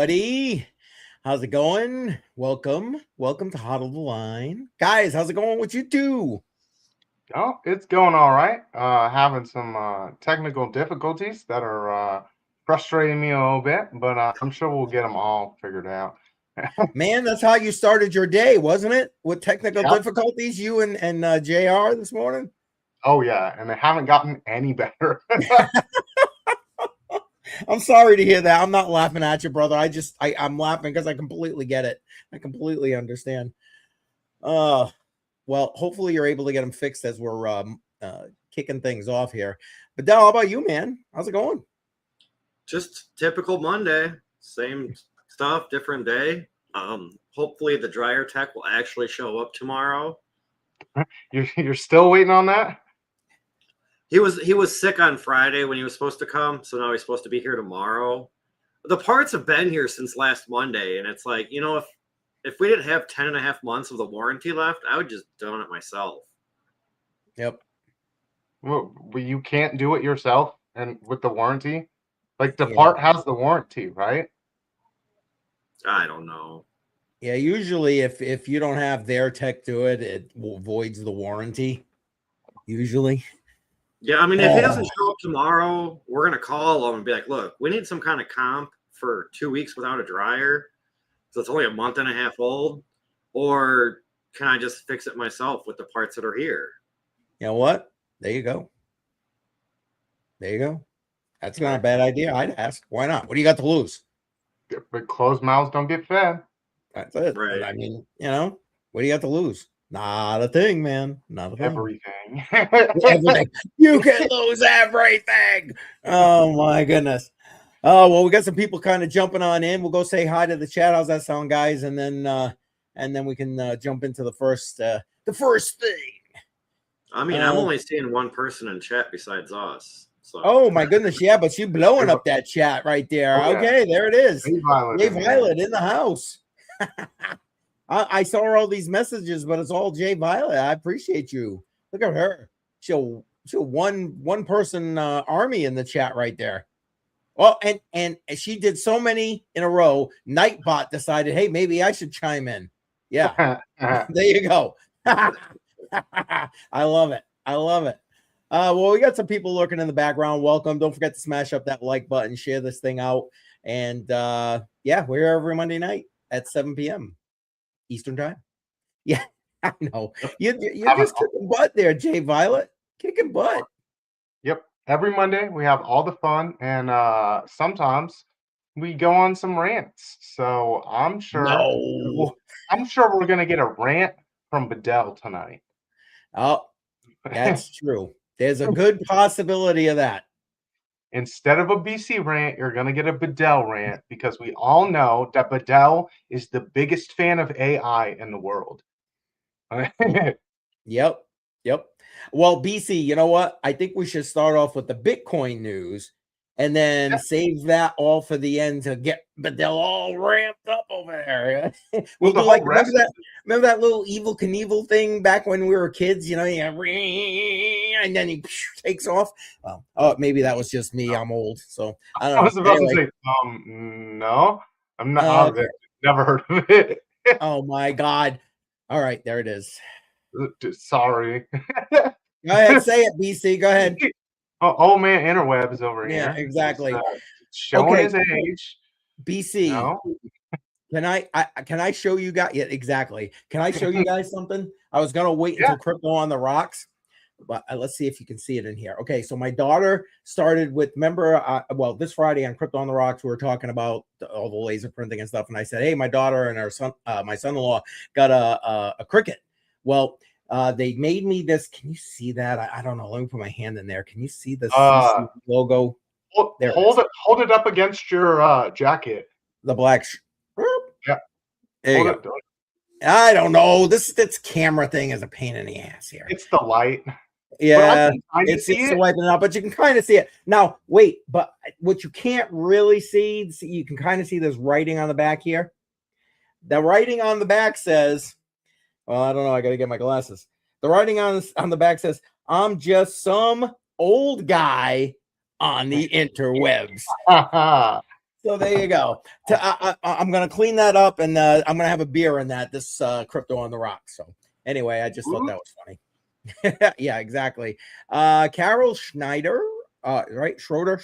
everybody. How's it going? Welcome to HODL the Line. Guys, how's it going with you two? Oh, it's going all right. Having some technical difficulties that are frustrating me a little bit, but I'm sure we'll get them all figured out. Man, that's how you started your day, wasn't it? With technical Yep. difficulties, you and JR this morning? Oh, yeah, and they haven't gotten any better. I'm sorry to hear that. I'm not laughing at you, brother. I'm laughing because I completely get it. I completely understand. Well, hopefully you're able to get them fixed as we're kicking things off here. Badel, how about you, man? How's it going? Just typical Monday. Same stuff, different day. Hopefully the dryer tech will actually show up tomorrow. You're still waiting on that? He was sick on Friday when he was supposed to come, so now he's supposed to be here tomorrow. The parts have been here since last Monday, and it's like, if we didn't have 10 and a half months of the warranty left, I would just done it myself. Yep. Well, you can't do it yourself and with the warranty? Like the part has the warranty, right? I don't know. Yeah, usually if you don't have their tech do it, it voids the warranty. Usually. Yeah, I mean, if he doesn't show up tomorrow, we're going to call him and be like, look, we need some kind of comp for 2 weeks without a dryer. So it's only a month and a half old. Or can I just fix it myself with the parts that are here? You know what? There you go. There you go. That's not a bad idea. I'd ask. Why not? What do you got to lose? But closed mouths don't get fed. That's it. Right. I mean, what do you got to lose? Not a thing, man. Not a thing. Everything. Everything. You can lose everything. Oh my goodness. Oh, well, we got some people kind of jumping on in. We'll go say hi to the chat. How's that sound, guys? And then we can jump into the first thing. I mean, I'm only seeing one person in chat besides us. So. Oh my goodness, yeah, but you blowing up that chat right there. Oh, yeah. Okay, there it is. Jay Violet in the house. I saw all these messages, but it's all Jay Violet. I appreciate you. Look at her. She'll one person army in the chat right there. Well, and she did so many in a row. Nightbot decided, hey, maybe I should chime in. Yeah, there you go. I love it. I love it. Well, we got some people lurking in the background. Welcome. Don't forget to smash up that like button, share this thing out. And we're here every Monday night at 7 p.m. Eastern time. Yeah, I know. You're just kicking butt there, Jay Violet. Kicking butt. Yep. Every Monday we have all the fun, and sometimes we go on some rants. So I'm sure we're gonna get a rant from Badel tonight. Oh, that's true. There's a good possibility of that. Instead of a BC rant, you're going to get a Badel rant because we all know that Badel is the biggest fan of AI in the world. Yep. Well, BC, you know what? I think we should start off with the Bitcoin news and then save that all for the end to get Badel all ramped up over there. We'll do like, remember that little Evel Knievel thing back when we were kids, and then he takes off. Oh, maybe that was just me. I'm old, so I don't know. I was about to say, no, I'm not. Never heard of it. Oh my God! All right, there it is. Sorry. Go ahead, say it, BC. Go ahead. Old man interwebs over here. Yeah, exactly. Showing his age. BC. No? Can I show you guys? Yeah, exactly. Can I show you guys something? I was gonna wait until Crypto on the Rocks, but let's see if you can see it in here. Okay, so my daughter started with, remember, this Friday on Crypto on the Rocks, we were talking about all the laser printing and stuff, and I said, hey, my daughter and my son-in-law got a Cricut. Well, they made me this. Can you see that? I don't know. Let me put my hand in there. Can you see the logo? Hold it up against your jacket. The black. Yeah. There you go. I don't know. This camera thing is a pain in the ass here. It's the light. Yeah, it's wiping it out, but you can kind of see it. Now, wait, but what you can't really see, you can kind of see this writing on the back here. The writing on the back says, well, I don't know. I got to get my glasses. The writing on the back says, I'm just some old guy on the interwebs. So there you go. I'm going to clean that up, and I'm going to have a beer in that, this crypto on the rocks. So anyway, I just thought that was funny. Yeah, exactly. Carol Schneider, right? Schroeder.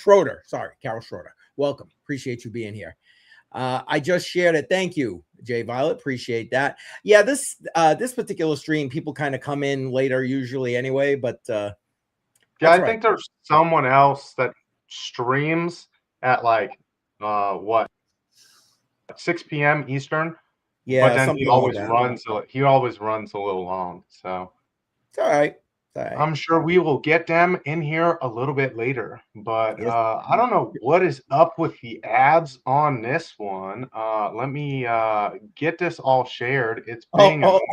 Sorry, Carol Schroeder. Welcome. Appreciate you being here. I just shared it. Thank you, Jay Violet. Appreciate that. Yeah, this particular stream, people kind of come in later usually anyway, but yeah, I think there's someone else that streams at like 6 p.m. Eastern. Yeah, but then he always runs a little long. So it's all right. I'm sure we will get them in here a little bit later. But I don't know what is up with the ads on this one. Let me get this all shared. It's being look,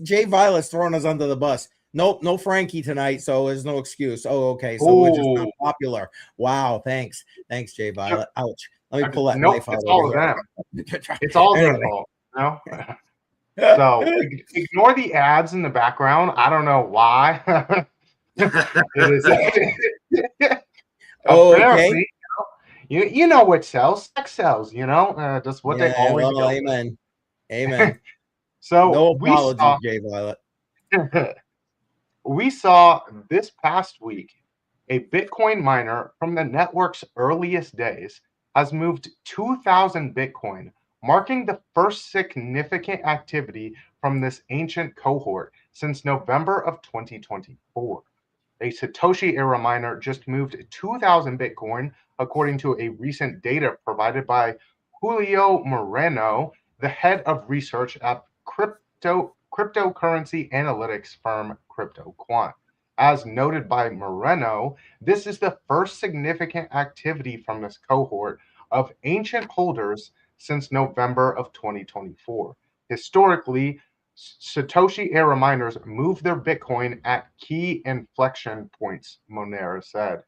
Jay Violet's throwing us under the bus. Nope, no Frankie tonight, so there's no excuse. Oh, okay, so we're just not popular. Wow, thanks, Jay Violet. Ouch. Let me pull that knife out. It's all of them. It's all their fault. No. So ignore the ads in the background. I don't know why. It is. Okay. You know what sells? Sex sells. You know, that's what they always do. Amen. So no apology, Jay Violet. We saw this past week a Bitcoin miner from the network's earliest days has moved 2,000 Bitcoin, marking the first significant activity from this ancient cohort since November of 2024. A Satoshi-era miner just moved 2,000 Bitcoin, according to a recent data provided by Julio Moreno, the head of research at cryptocurrency analytics firm CryptoQuant. As noted by Moreno, this is the first significant activity from this cohort of ancient holders since November of 2024. Historically, Satoshi-era miners move their Bitcoin at key inflection points, Monero said.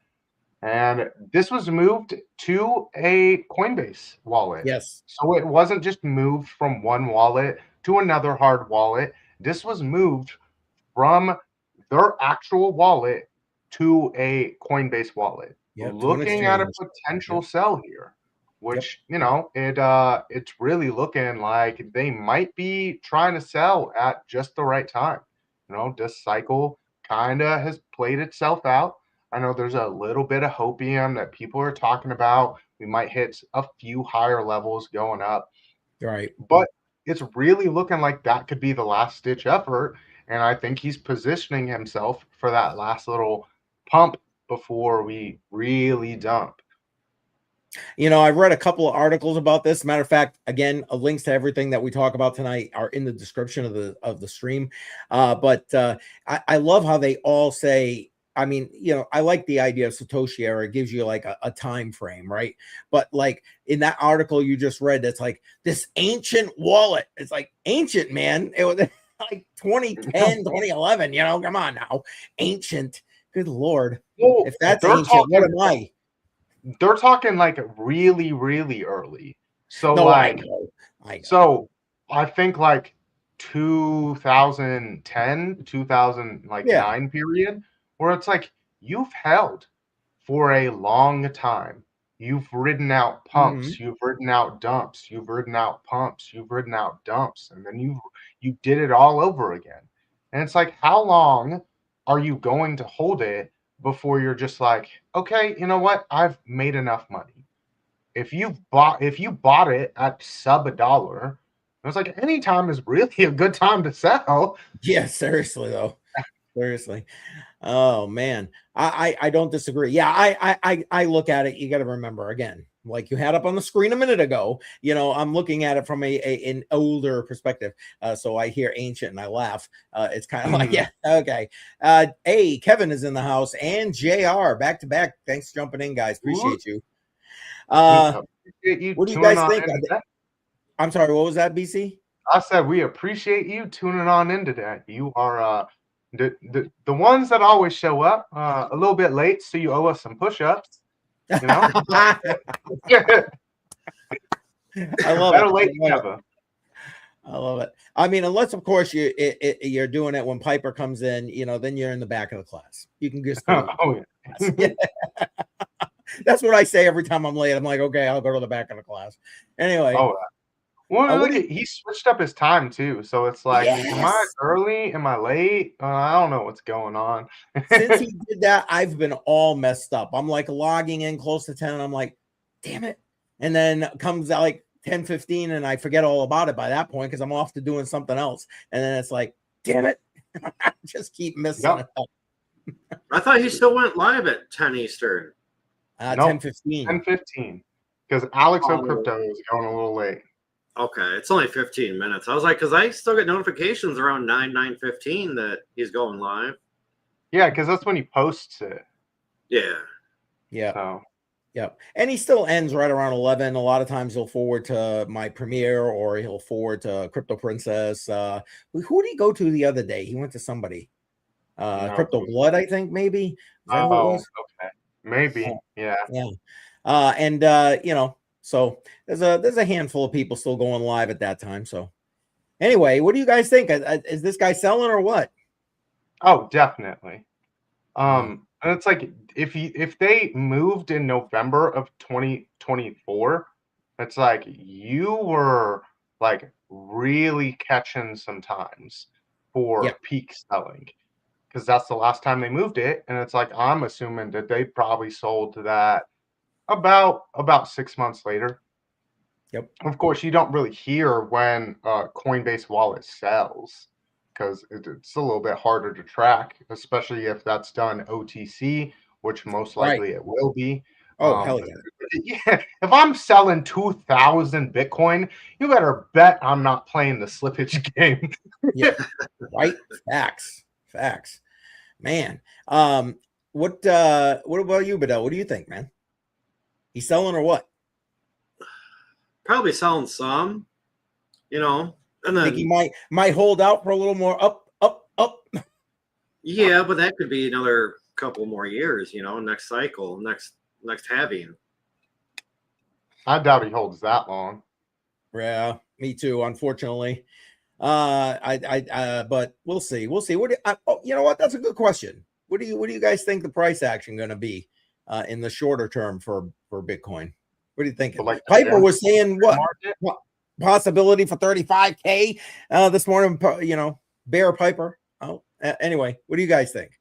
And this was moved to a Coinbase wallet. Yes. So it wasn't just moved from one wallet to another hard wallet. This was moved from their actual wallet to a Coinbase wallet. Yep, looking at a potential sell here, which it's really looking like they might be trying to sell at just the right time. This cycle kind of has played itself out. I know there's a little bit of hopium that people are talking about. We might hit a few higher levels going up. Right. But it's really looking like that could be the last ditch effort. And I think he's positioning himself for that last little pump before we really dump. I've read a couple of articles about this. Matter of fact, again, links to everything that we talk about tonight are in the description of the stream. But I love how they all say, I mean, I like the idea of Satoshi-era. It gives you like a time frame, right? But like in that article you just read, that's like this ancient wallet. It's like ancient, man. It was like 2010, 2011, come on now. Ancient. Good Lord. Well, if that's ancient, what am I? They're talking like really, really early. So I know. So I think like 2010, 2009 period, where it's like you've held for a long time. You've ridden out pumps, you've ridden out dumps, you've ridden out pumps, you've ridden out dumps, and then you did it all over again. And it's like, how long are you going to hold it before you're just like, okay, you know what? I've made enough money. If you bought it at sub $1, it's like any time is really a good time to sell. Yeah, seriously though. Seriously. Oh man. I don't disagree. Yeah, I look at it. You got to remember again, like you had up on the screen a minute ago, I'm looking at it from an older perspective. So I hear ancient and I laugh. It's kind of like, yeah, okay. Kevin is in the house and JR back to back. Thanks for jumping in, guys. Appreciate you. What do you guys think? I'm sorry, what was that, BC? I said we appreciate you tuning on in today. You are the ones that always show up a little bit late, so you owe us some push-ups. I love it. Late never. I love it. I mean, unless of course you're doing it when Piper comes in, then you're in the back of the class. You can just go. That's what I say every time I'm late. I'm like, okay, I'll go to the back of the class. Anyway. Oh, well, look, he switched up his time too. So it's like, am I early? Am I late? I don't know what's going on. Since he did that, I've been all messed up. I'm like logging in close to 10 and I'm like, damn it. And then comes out like 10:15 and I forget all about it by that point because I'm off to doing something else. And then it's like, damn it. I just keep missing it up. I thought he still went live at 10 Eastern. 10:15. 10:15. Because Alex Crypto is going a little late. Okay, it's only 15 minutes. I was like, because I still get notifications around 9:15 that he's going live. Yeah, because that's when he posts it. Yeah. Yeah. So. Yeah. And he still ends right around 11. A lot of times he'll forward to my premiere or he'll forward to Crypto Princess. Who did he go to the other day? He went to somebody. Crypto Blood, I think, maybe. Okay. Maybe. Yeah. And you know, so there's a handful of people still going live at that time. So anyway, what do you guys think? Is this guy selling or what? Oh, definitely. And it's like if they moved in November of 2024, it's like you were like really catching some times for peak selling. Because that's the last time they moved it. And it's like I'm assuming that they probably sold to that about 6 months later. Yep. Of course, you don't really hear when Coinbase wallet sells because it's a little bit harder to track, especially if that's done OTC, which most likely it will be. Oh, hell yeah. Yeah. If I'm selling 2,000 Bitcoin, you better bet I'm not playing the slippage game. Yeah. Right. Facts. Man. What about you, Badel? What do you think, man? He's selling or what? Probably selling some, you know, and then I think he might hold out for a little more up. Yeah, but that could be another couple more years, you know, next cycle, next halving. I doubt he holds that long. Yeah, me too, unfortunately. But we'll see. What you know what? That's a good question. What do you guys think the price action going to be in the shorter term for Bitcoin? What do you think? Like Piper was saying what possibility for 35K this morning, you know, Bear Piper. Oh, anyway, what do you guys think?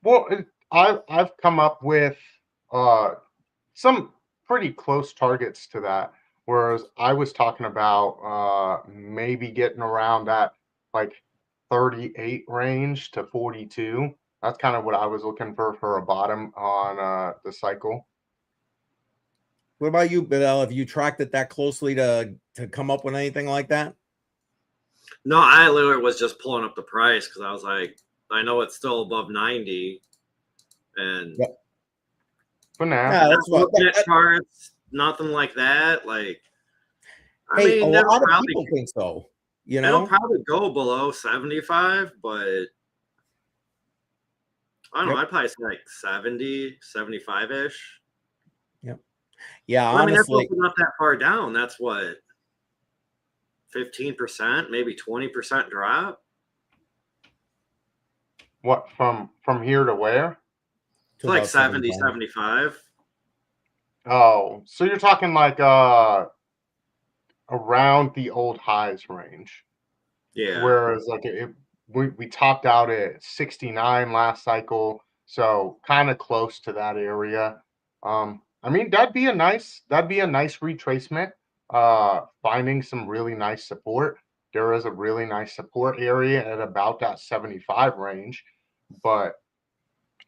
Well, I've come up with some pretty close targets to that. Whereas I was talking about maybe getting around that like 38 range to 42. That's kind of what I was looking for a bottom on the cycle. What about you, Badel? Have you tracked it that closely to come up with anything like that? No, I literally was just pulling up the price because I was like, I know it's still above 90, and for now, that's looking at charts, nothing like that. Like, I mean, a lot of people think so. You know, it'll probably go below 75, but I don't know. I'd probably say like 70, 75-ish. Yep. Yeah, well, honestly, I mean, that's not that far down. That's what, 15%, maybe 20% drop. What from here to where? It's like 70, 75. Oh, so you're talking like around the old highs range. Yeah. Whereas like we topped out at 69 last cycle, so kind of close to that area. I mean, that'd be a nice retracement. Finding some really nice support. There is a really nice support area at about that 75 range, but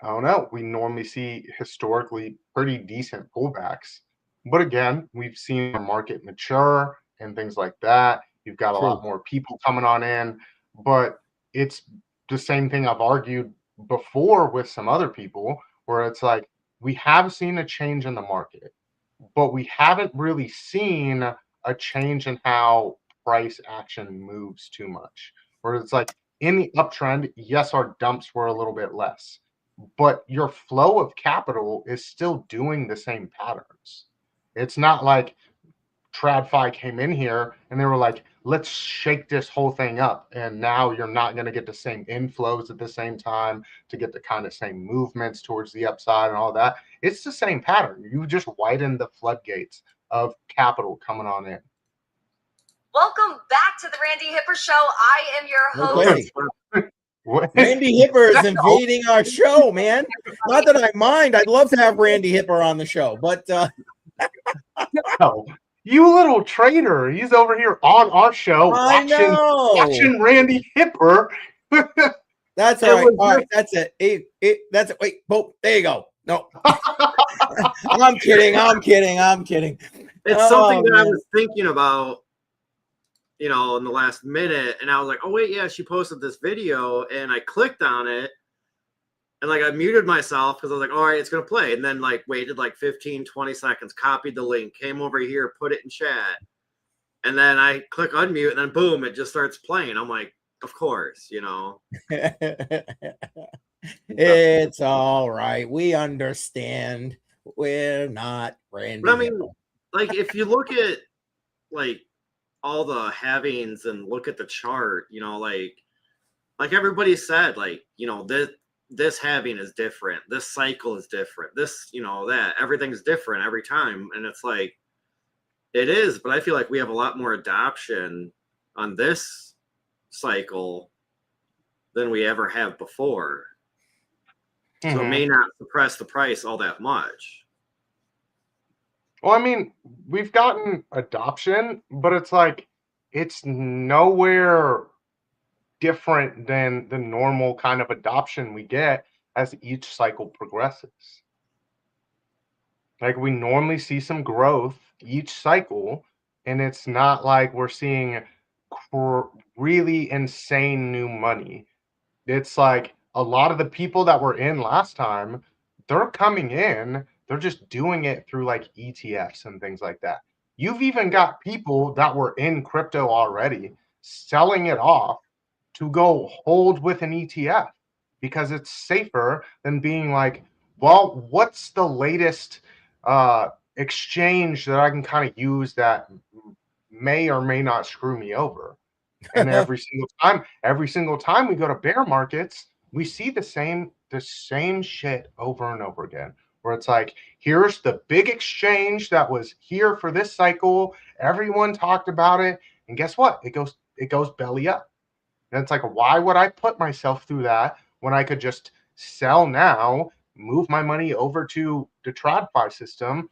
I don't know. We normally see historically pretty decent pullbacks. But again, we've seen the market mature and things like that. You've got a lot more people coming on in, but it's the same thing I've argued before with some other people, where it's like we have seen a change in the market, but we haven't really seen a change in how price action moves too much. Where it's like in the uptrend, yes, our dumps were a little bit less, but your flow of capital is still doing the same patterns. It's not like TradFi came in here and they were like, let's shake this whole thing up. And now you're not going to get the same inflows at the same time to get the kind of same movements towards the upside and all that. It's the same pattern. You just widen the floodgates of capital coming on in. Welcome back to the Randy Hipper Show. I am your host. Randy Hipper is invading our show, man. Not that I mind. I'd love to have Randy Hipper on the show, but no, you little traitor. He's over here on our show watching Randy Hipper. That's all right. All right, that's it. That's it. Wait, boom. There you go. No. I'm kidding. It's something that I was thinking about, you know, in the last minute, and I was like, oh wait, yeah, she posted this video, and I clicked on it, and like I muted myself because I was like, all right, it's gonna play, and then like waited like 15-20 seconds, copied the link, came over here, put it in chat, and then I click unmute, and then boom, it just starts playing. I'm like, of course, you know. It's all right. We understand. We're not Randy. But I mean, like if you look at like all the halvings and look at the chart, you know, like everybody said, like, you know, this halving is different, this cycle is different, this, you know, that everything's different every time, and it's like it is, but I feel like we have a lot more adoption on this cycle than we ever have before. So it may not suppress the price all that much. Well, I mean, we've gotten adoption, but it's like it's nowhere different than the normal kind of adoption we get as each cycle progresses. Like we normally see some growth each cycle, and it's not like we're seeing really insane new money. It's like a lot of the people that were in last time, they're coming in. They're just doing it through like ETFs and things like that. You've even got people that were in crypto already selling it off to go hold with an ETF because it's safer than being like, well, what's the latest exchange that I can kind of use that may or may not screw me over? And every single time we go to bear markets, we see the same shit over and over again. Where it's like, here's the big exchange that was here for this cycle. Everyone talked about it, and guess what? It goes belly up. And it's like, why would I put myself through that when I could just sell now, move my money over to the TradFi system,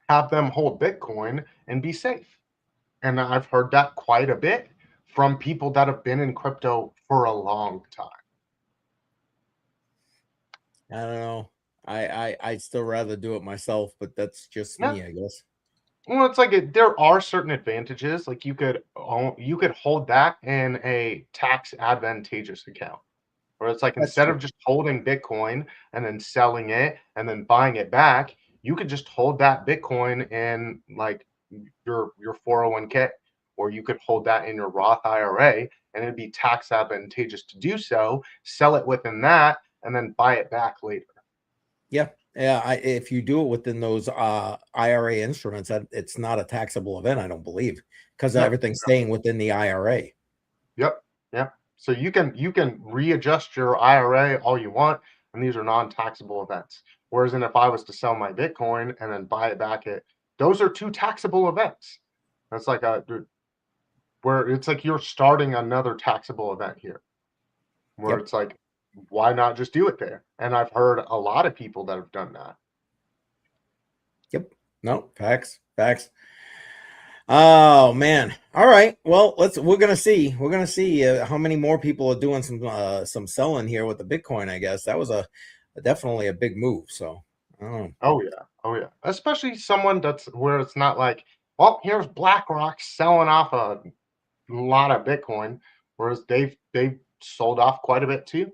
have them hold Bitcoin, and be safe? And I've heard that quite a bit from people that have been in crypto for a long time. I don't know. I'd still rather do it myself, but that's just me, I guess. Well, it's like there are certain advantages. Like you could hold that in a tax advantageous account, where it's like instead of just holding Bitcoin and then selling it and then buying it back, you could just hold that Bitcoin in like your 401k, or you could hold that in your Roth IRA, and it'd be tax advantageous to do so. Sell it within that, and then buy it back later. Yeah. If you do it within those IRA instruments, it's not a taxable event, I don't believe, because everything's staying within the IRA. Yep. So you can readjust your IRA all you want, and these are non-taxable events. Whereas if I was to sell my Bitcoin and then buy it back, those are two taxable events. That's like where it's like you're starting another taxable event here, where it's like, why not just do it there? And I've heard a lot of people that have done that. Yep. No, facts. Oh man. All right. Well, we're gonna see how many more people are doing some selling here with the Bitcoin. I guess that was definitely a big move. So oh yeah. Especially someone that's where it's not like, well, here's BlackRock selling off a lot of Bitcoin, whereas they've sold off quite a bit too.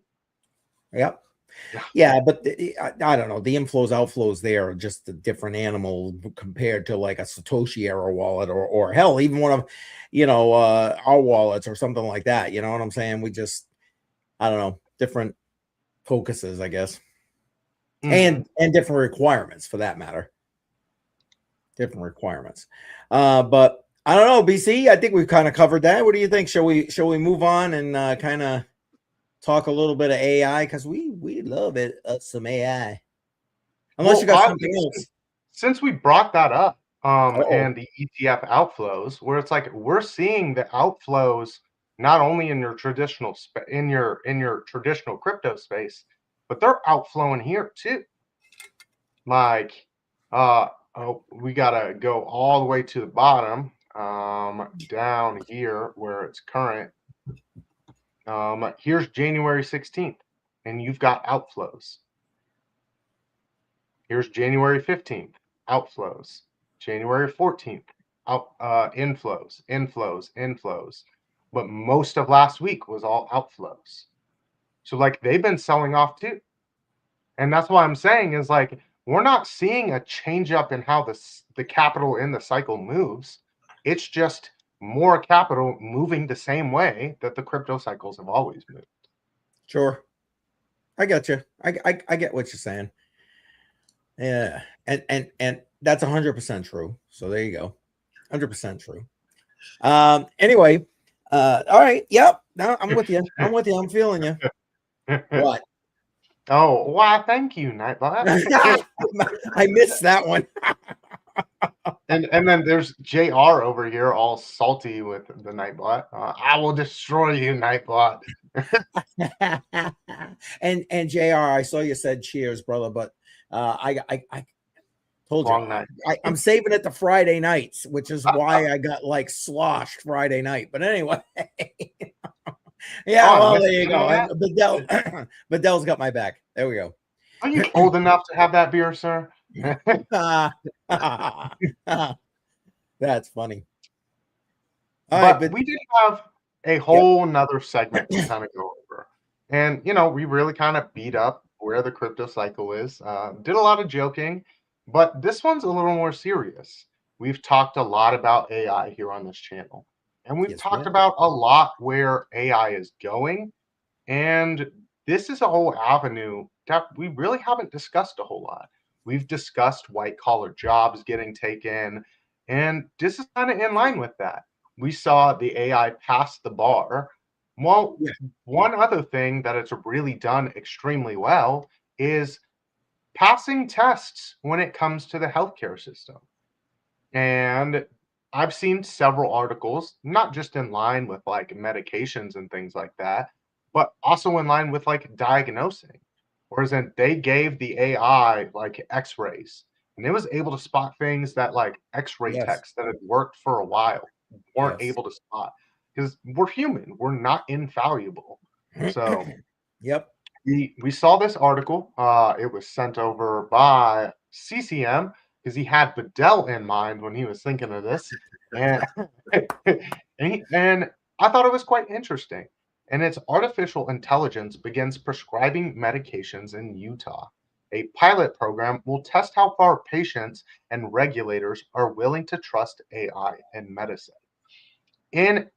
Yep. Yeah, but I don't know. The inflows, outflows there are just a different animal compared to like a Satoshi-era wallet or hell, even one of, our wallets or something like that. You know what I'm saying? We just, I don't know, different focuses, I guess, and different requirements for that matter. Different requirements. But I don't know, BC. I think we've kind of covered that. What do you think? Shall we move on and kind of talk a little bit of AI, because we love it, some AI. Unless you got something else. Since we brought that up, and the ETF outflows, where it's like we're seeing the outflows not only in your traditional in your traditional crypto space, but they're outflowing here too. Like, we gotta go all the way to the bottom, down here where it's current. Here's January 16th, and you've got outflows. Here's January 15th, outflows. January 14th, inflows. But most of last week was all outflows. So like they've been selling off too. And that's what I'm saying is like we're not seeing a change up in how the capital in the cycle moves. It's just more capital moving the same way that the crypto cycles have always moved. Sure. I get you. I get what you're saying. Yeah. And that's 100% true. So there you go. 100% true. Anyway, all right. Yep. No, I'm with you. I'm with you. I'm feeling you. What? Oh, why? Thank you, Nightbot. I missed that one. and then there's JR over here, all salty with the Nightbot. I will destroy you, Nightbot. and JR, I saw you said cheers, brother, but I told you I'm saving it to Friday nights, which is why I got like sloshed Friday night. But anyway. Yeah, well, there you go. Badel's got my back. There we go. Are you old enough to have that beer, sir? That's funny. But we did have a whole nother segment to kind of go over. And, you know, we really kind of beat up where the crypto cycle is. Did a lot of joking, but this one's a little more serious. We've talked a lot about AI here on this channel. And we've talked about a lot where AI is going. And this is a whole avenue that we really haven't discussed a whole lot. We've discussed white collar jobs getting taken. And this is kind of in line with that. We saw the AI pass the bar. Well, one other thing that it's really done extremely well is passing tests when it comes to the healthcare system. And I've seen several articles, not just in line with like medications and things like that, but also in line with like diagnosing. Whereas they gave the AI like x-rays and it was able to spot things that like x-ray techs that had worked for a while weren't able to spot, because we're human. We're not infallible. So we saw this article. It was sent over by CCM, because he had Badel in mind when he was thinking of this. And, and I thought it was quite interesting. And it's artificial intelligence begins prescribing medications in Utah. A pilot program will test how far patients and regulators are willing to trust AI in medicine. In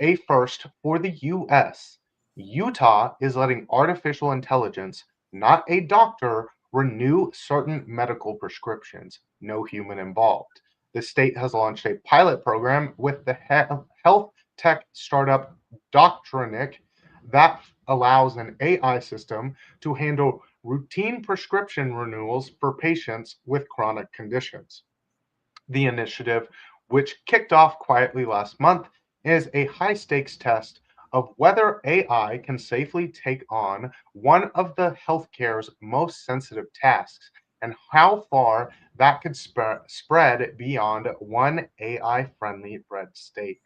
a first for the US, Utah is letting artificial intelligence, not a doctor, renew certain medical prescriptions, no human involved. The state has launched a pilot program with the health tech startup Doctrinic that allows an AI system to handle routine prescription renewals for patients with chronic conditions. The initiative, which kicked off quietly last month, is a high-stakes test of whether AI can safely take on one of the healthcare's most sensitive tasks and how far that could spread beyond one AI-friendly red state.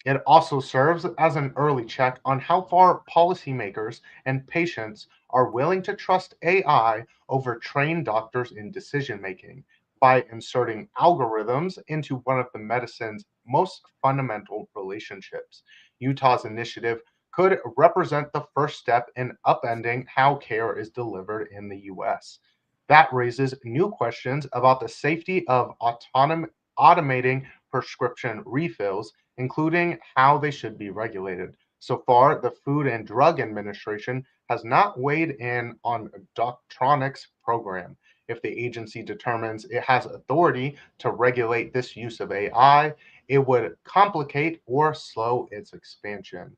It also serves as an early check on how far policymakers and patients are willing to trust AI over trained doctors in decision-making by inserting algorithms into one of the medicine's most fundamental relationships. Utah's initiative could represent the first step in upending how care is delivered in the U.S. That raises new questions about the safety of automating prescription refills, including how they should be regulated. So far, the Food and Drug Administration has not weighed in on Doctronic's program. If the agency determines it has authority to regulate this use of AI, it would complicate or slow its expansion.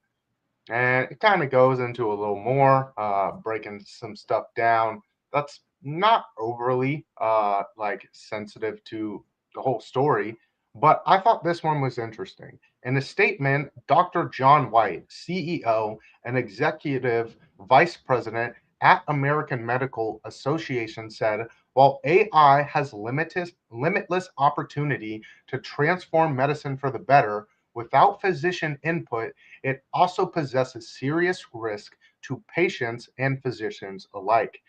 And it kind of goes into a little more, breaking some stuff down that's not overly like sensitive to the whole story, but I thought this one was interesting. In a statement, Dr. John White, CEO and executive vice president at American Medical Association, said, while AI has limitless opportunity to transform medicine for the better, without physician input, it also possesses serious risk to patients and physicians alike.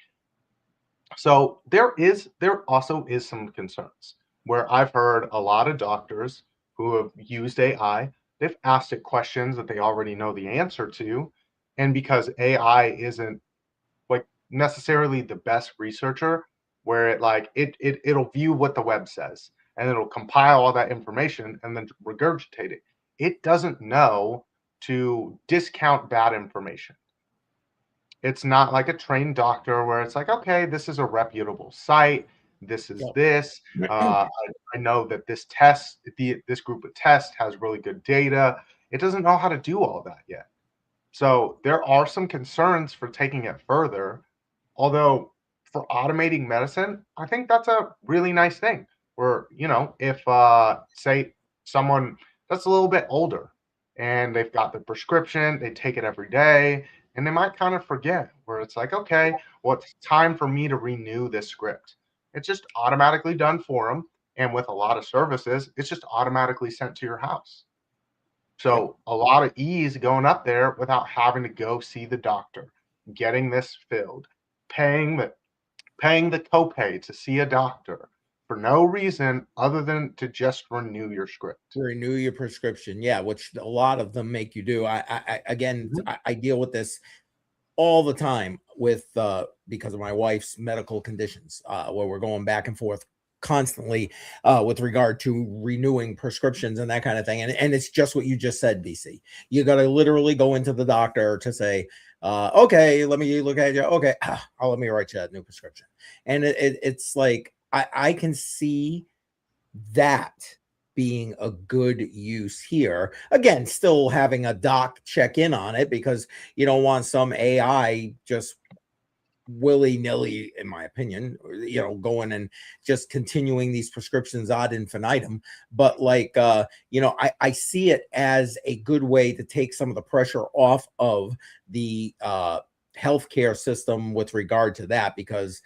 So there also is some concerns where I've heard a lot of doctors who have used AI, they've asked it questions that they already know the answer to, and because AI isn't like necessarily the best researcher, where it'll view what the web says and it'll compile all that information and then regurgitate it. It doesn't know to discount bad information. It's not like a trained doctor where it's like, okay, this is a reputable site. This is this. I know that this this group of tests has really good data. It doesn't know how to do all that yet. So there are some concerns for taking it further. Although for automating medicine, I think that's a really nice thing. Where, if say someone that's a little bit older and they've got the prescription, they take it every day, and they might kind of forget where it's like, okay, well, it's time for me to renew this script. It's just automatically done for them. And with a lot of services, it's just automatically sent to your house. So a lot of ease going up there without having to go see the doctor, getting this filled, paying the copay to see a doctor for no reason other than to just renew your script. Renew your prescription, yeah, which a lot of them make you do. I deal with this all the time with because of my wife's medical conditions, where we're going back and forth constantly with regard to renewing prescriptions and that kind of thing. And it's just what you just said, BC. You got to literally go into the doctor to say, okay, let me look at you. Okay, let me write you a new prescription. And it's like, I can see that being a good use here. Again, still having a doc check in on it, because you don't want some AI just willy-nilly, in my opinion, going and just continuing these prescriptions ad infinitum. But I see it as a good way to take some of the pressure off of the healthcare system with regard to that, because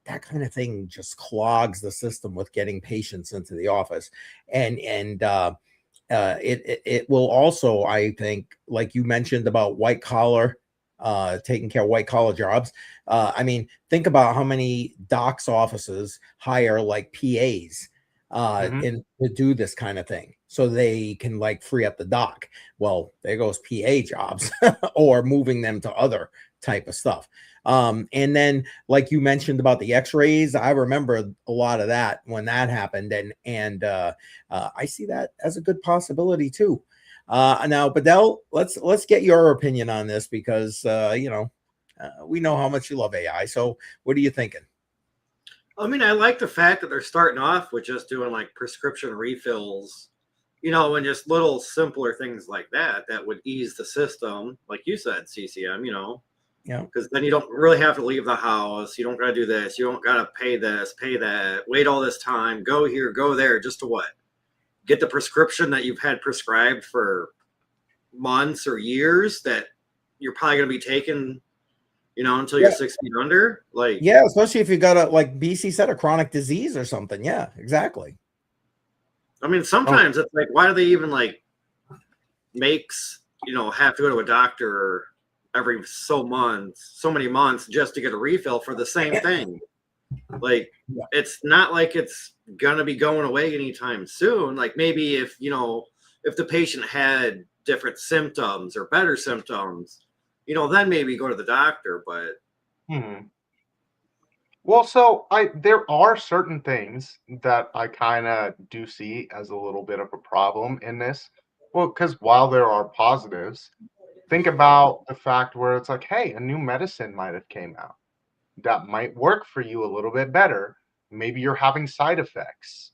that kind of thing just clogs the system with getting patients into the office. And it will also, I think, like you mentioned about white collar, taking care of white collar jobs. Think about how many docs offices hire like PAs to do this kind of thing, so they can free up the doc. Well, there goes PA jobs or moving them to other type of stuff. And then, like you mentioned about the x-rays, I remember a lot of that when that happened, and I see that as a good possibility too. Now, Badel, let's get your opinion on this, because we know how much you love AI. So what are you thinking? I like the fact that they're starting off with just doing prescription refills, and just little simpler things like that would ease the system, like you said, CCM, Yeah. Because then you don't really have to leave the house. You don't got to do this. You don't got to pay this, pay that, wait all this time, go here, go there, just to what? Get the prescription that you've had prescribed for months or years that you're probably going to be taking, until you're 6 feet under. Yeah, especially if you got like BC said, a chronic disease or something. Yeah, exactly. Sometimes it's like, why do they even makes, have to go to a doctor every so many months just to get a refill for the same thing? It's not like it's gonna be going away anytime soon. Maybe if the patient had different symptoms or better symptoms, then maybe go to the doctor. But well, so there are certain things that I kind of do see as a little bit of a problem in this. Well, because while there are positives, think about the fact where it's like, hey, a new medicine might have came out that might work for you a little bit better. maybe you're having side effects,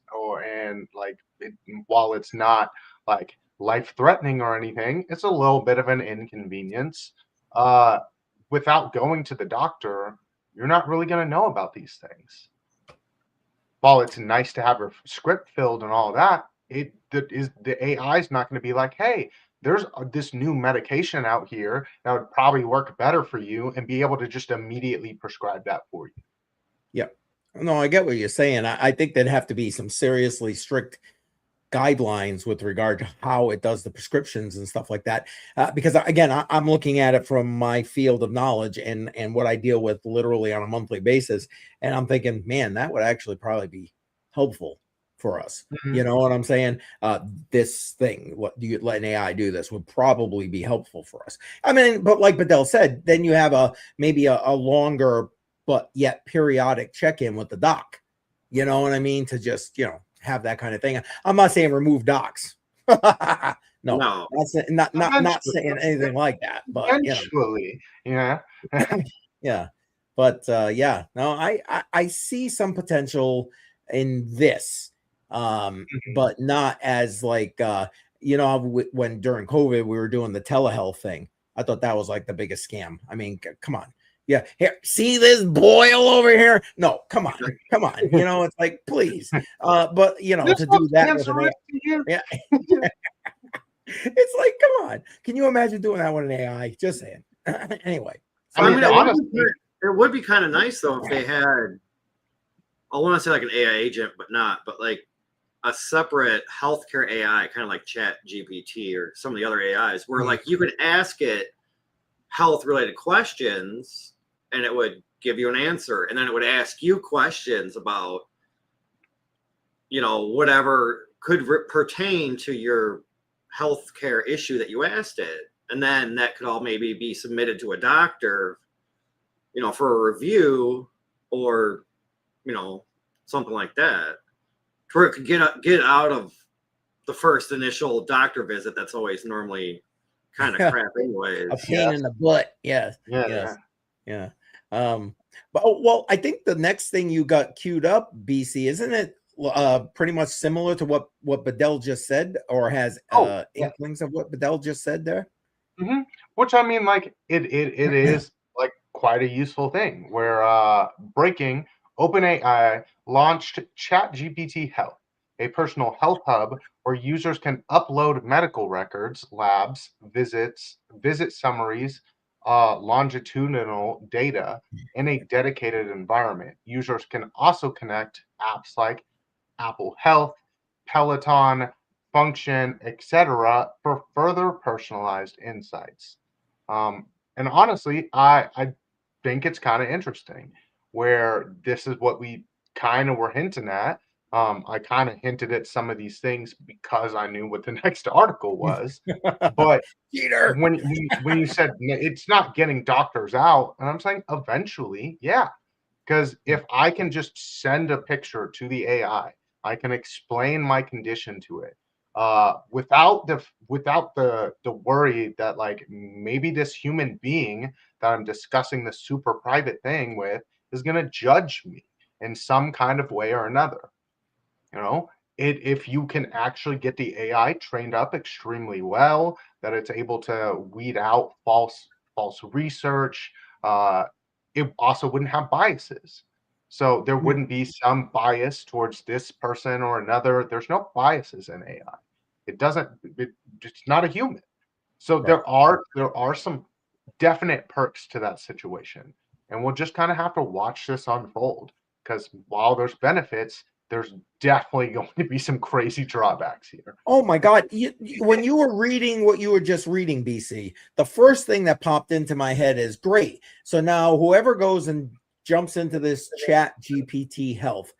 while it's not like life-threatening or anything, it's a little bit of an inconvenience. Without going to the doctor, you're not really going to know about these things. While it's nice to have your script filled and all that, the AI is not going to be like, hey, there's this new medication out here that would probably work better for you, and be able to just immediately prescribe that for you. Yeah. No, I get what you're saying. I think there'd have to be some seriously strict guidelines with regard to how it does the prescriptions and stuff like that. Because again, I'm looking at it from my field of knowledge and what I deal with literally on a monthly basis. And I'm thinking, man, that would actually probably be helpful for us. You know what I'm saying? This thing, what do you let an AI do this would probably be helpful for us. I mean, but like Badel said, then you have maybe a longer but yet periodic check-in with the doc. You know what I mean? To just, have that kind of thing. I'm not saying remove docs. no, not saying anything like that. But eventually, yeah. Yeah. But yeah, no, I see some potential in this. But not as like when during COVID we were doing the telehealth thing. I thought that was like the biggest scam. I mean, come on. Yeah, here, see this boil over here? No, come on. It's like, please. But to do that with an AI, yeah. It's like, come on. Can you imagine doing that with an AI? Just saying. Anyway. I mean, it would be kind of nice though if they had, I want to say like an AI agent, but like a separate healthcare AI, kind of like Chat GPT or some of the other AIs, where like you could ask it health related questions and it would give you an answer, and then it would ask you questions about whatever could pertain to your healthcare issue that you asked it, and then that could all maybe be submitted to a doctor for a review or something like that, where it could get out of the first initial doctor visit that's always normally kind of crap anyways. A pain in the butt. Yes. Yeah. But I think the next thing you got queued up, BC, isn't it pretty much similar to what Badel just said, or has inklings of what Badel just said there? Which, I mean, like it is like quite a useful thing where breaking, OpenAI launched ChatGPT Health, a personal health hub where users can upload medical records, labs, visit summaries, longitudinal data in a dedicated environment. Users can also connect apps like Apple Health, Peloton, Function, etc. for further personalized insights. And honestly, I think it's kind of interesting where this is what we kind of were hinting at. I kind of hinted at some of these things because I knew what the next article was. But when you said it's not getting doctors out, and I'm saying eventually, yeah. Because if I can just send a picture to the AI, I can explain my condition to it without the worry that like maybe this human being that I'm discussing this super private thing with is going to judge me in some kind of way or another. If you can actually get the AI trained up extremely well, that it's able to weed out false research, it also wouldn't have biases. So there wouldn't be some bias towards this person or another. There's no biases in AI. It's not a human. So right. there are some definite perks to that situation. And we'll just kind of have to watch this unfold, because while there's benefits, there's definitely going to be some crazy drawbacks here. Oh my God. When you were reading what you were just reading, BC, the first thing that popped into my head is great. So now whoever goes and jumps into this Chat GPT Health,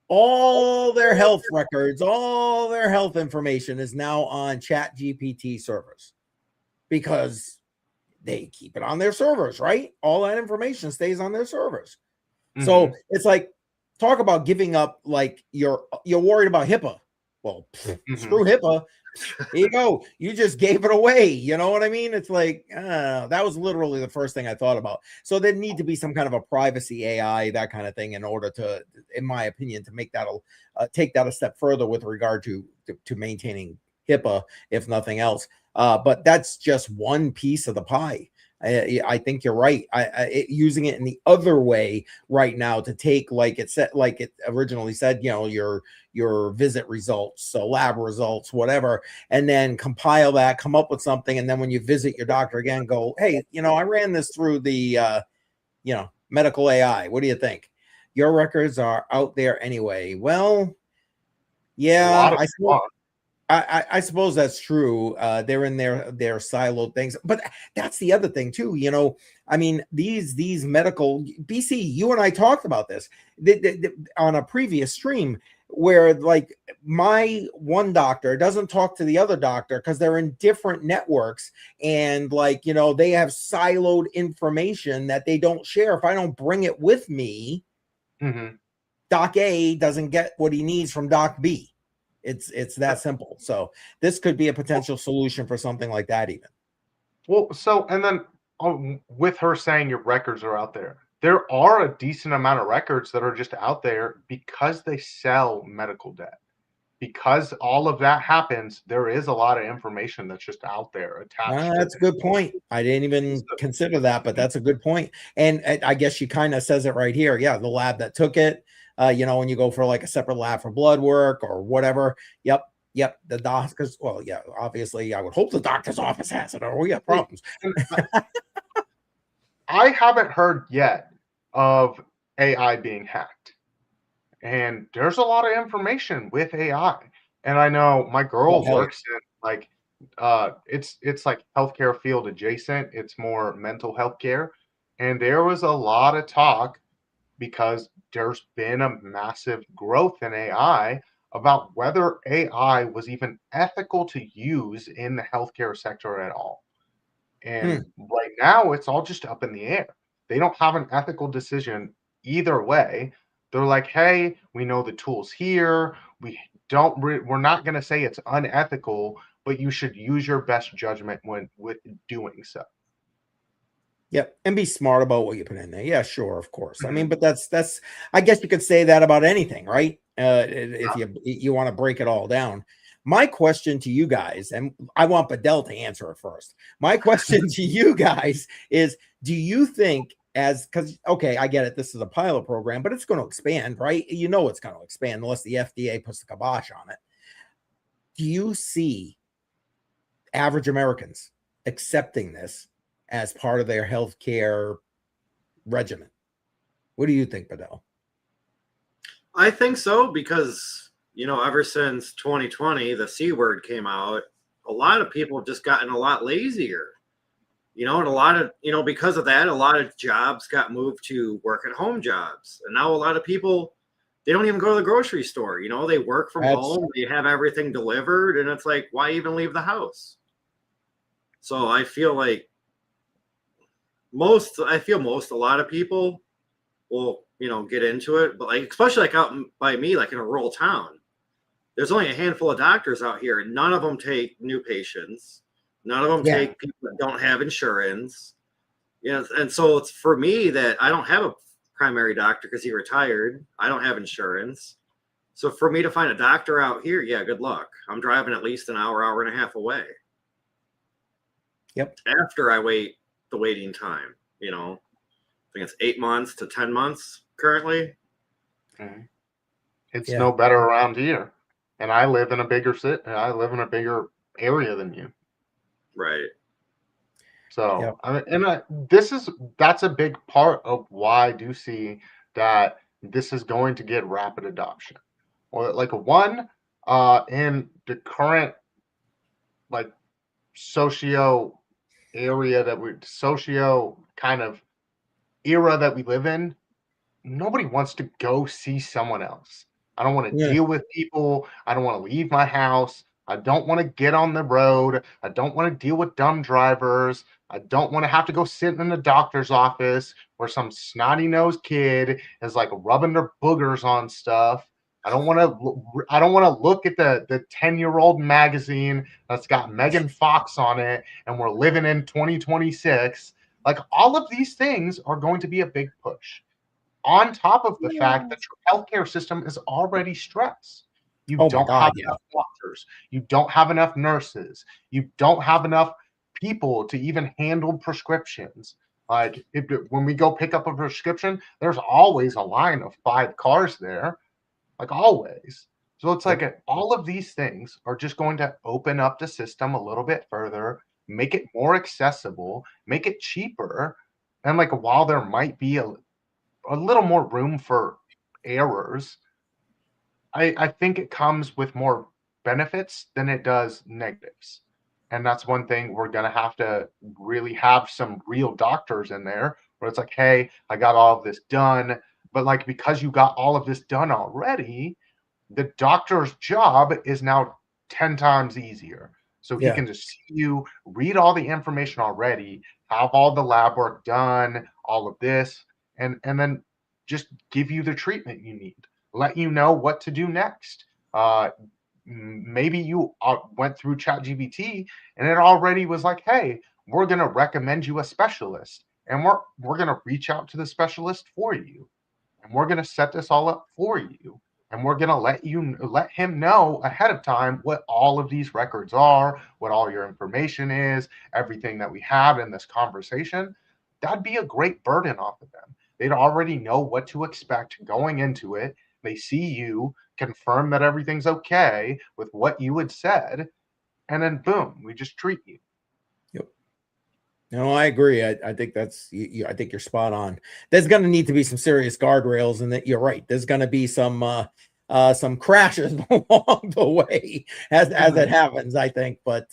all their health records, all their health information is now on Chat GPT servers because they keep it on their servers, right? All that information stays on their servers. So it's like, talk about giving up, like you're worried about HIPAA. Well, screw HIPAA. Here you go. You just gave it away. You know what I mean? It's like, that was literally the first thing I thought about. So there need to be some kind of a privacy AI, that kind of thing, in order to, in my opinion, to make that take that a step further with regard to maintaining HIPAA, if nothing else. But that's just one piece of the pie. I think you're right. Using it in the other way right now to take, like it said, like it originally said, you know, your visit results, so lab results, whatever, and then compile that, come up with something, and then when you visit your doctor again, go, hey, you know, I ran this through the you know, medical AI. What do you think? Your records are out there anyway. Well, yeah, I suppose that's true. They're in their siloed things, but that's the other thing too. You know, I mean, these medical BC, you and I talked about this on a previous stream, where like my one doctor doesn't talk to the other doctor because they're in different networks, and like, you know, they have siloed information that they don't share. If I don't bring it with me, Doc A doesn't get what he needs from Doc B. It's that simple. So this could be a potential solution for something like that even. Well, so, and then with her saying your records are out there are a decent amount of records that are just out there because they sell medical debt. Because all of that happens, there is a lot of information that's just out there attached. That's a good point. I didn't even consider that, but that's a good point. And I guess she kind of says it right here. Yeah, the lab that took it. You know, when you go for like a separate lab for blood work or whatever. Yep. The doctors, well, yeah, obviously I would hope the doctor's office has it, or we have problems. I haven't heard yet of AI being hacked. And there's a lot of information with AI. And I know my girl works in like it's like healthcare field adjacent. It's more mental health care. And there was a lot of talk, because there's been a massive growth in AI, about whether AI was even ethical to use in the healthcare sector at all. And right now, it's all just up in the air. They don't have an ethical decision either way. They're like, hey, we know the tool's here. We're not going to say it's unethical, but you should use your best judgment with doing so. Yep, and be smart about what you put in there. Yeah, sure, of course. I mean, but that's I guess you could say that about anything, right? If you want to break it all down. My question to you guys, and I want Badel to answer it first. My question to you guys is, do you think, because okay, I get it, this is a pilot program, but it's going to expand, right? You know it's going to expand unless the FDA puts the kibosh on it. Do you see average Americans accepting this as part of their healthcare regimen? What do you think, Badel? I think so, because, you know, ever since 2020, the C word came out, a lot of people have just gotten a lot lazier, you know, and a lot of, you know, because of that, a lot of jobs got moved to work at home jobs. And now a lot of people, they don't even go to the grocery store, you know, they work from home, they have everything delivered, and it's like, why even leave the house? So I feel like a lot of people will, you know, get into it, but like, especially like out by me, like in a rural town, there's only a handful of doctors out here, and none of them take new patients. None of them take people that don't have insurance. You know, and so it's for me that I don't have a primary doctor because he retired. I don't have insurance. So for me to find a doctor out here, yeah, good luck. I'm driving at least an hour and a half away. Yep. After I wait the waiting time, you know, I think it's 8 months to 10 months currently. It's no better around here. And I live in a bigger city. I live in a bigger area than you. Right. So, I mean, that's a big part of why I do see that this is going to get rapid adoption. Or like in the current like socio kind of era that we live in, nobody wants to go see someone else. I don't want to deal with people. I don't want to leave my house. I don't want to get on the road. I don't want to deal with dumb drivers. I don't want to have to go sit in the doctor's office where some snotty-nosed kid is like rubbing their boogers on stuff. I don't want to look at the 10-year-old magazine that's got Megan Fox on it, and we're living in 2026. Like, all of these things are going to be a big push. On top of the fact that your healthcare system is already stressed. You don't have enough doctors. You don't have enough nurses. You don't have enough people to even handle prescriptions. Like, when we go pick up a prescription, there's always a line of 5 cars there, like always. So it's like all of these things are just going to open up the system a little bit further, make it more accessible, make it cheaper. And like, while there might be a little more room for errors, I think it comes with more benefits than it does negatives. And that's one thing we're going to have to really have some real doctors in there where it's like, hey, I got all of this done. But like, because you got all of this done already, the doctor's job is now 10 times easier. So he can just see you, read all the information already, have all the lab work done, all of this, and then just give you the treatment you need. Let you know what to do next. Maybe you went through ChatGPT and it already was like, hey, we're going to recommend you a specialist, and we're going to reach out to the specialist for you, and we're going to set this all up for you, and we're going to let him know ahead of time what all of these records are, what all your information is, everything that we have in this conversation. That'd be a great burden off of them. They'd already know what to expect going into it. They see you, confirm that everything's okay with what you had said, and then boom, we just treat you. Yep. No, I agree. I think that's I think you're spot on. There's going to need to be some serious guardrails, and that you're right. There's going to be some crashes along the way as it happens, I think. But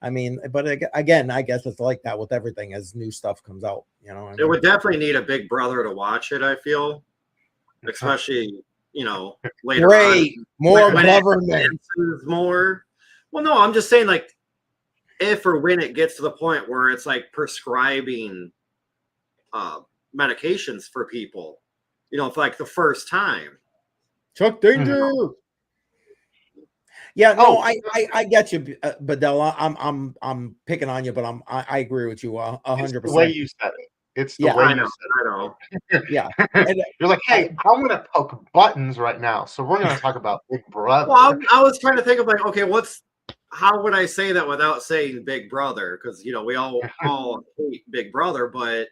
I mean, but again, I guess it's like that with everything as new stuff comes out. You know, it would definitely need a big brother to watch it. I feel, especially later on. More government, more. Well, no, I'm just saying, like, if or when it gets to the point where it's like prescribing medications for people, for like the first time. Chuck Danger. Yeah, no, I get you, Badel. I'm picking on you, but I agree with you 100%. The way you said it. It's the way you said it. I know. Yeah. You're like, hey, I'm going to poke buttons right now. So we're going to talk about Big Brother. Well, I was trying to think of like, okay, how would I say that without saying Big Brother? Because, we all hate Big Brother, but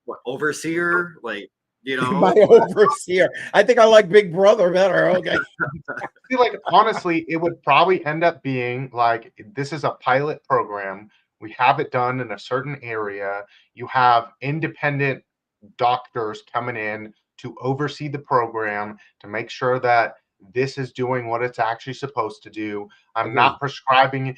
what, overseer? Like, my overseer. I think I like Big Brother better. Okay. I feel like, honestly, it would probably end up being like, this is a pilot program. We have it done in a certain area. You have independent doctors coming in to oversee the program to make sure that this is doing what it's actually supposed to do. I'm not prescribing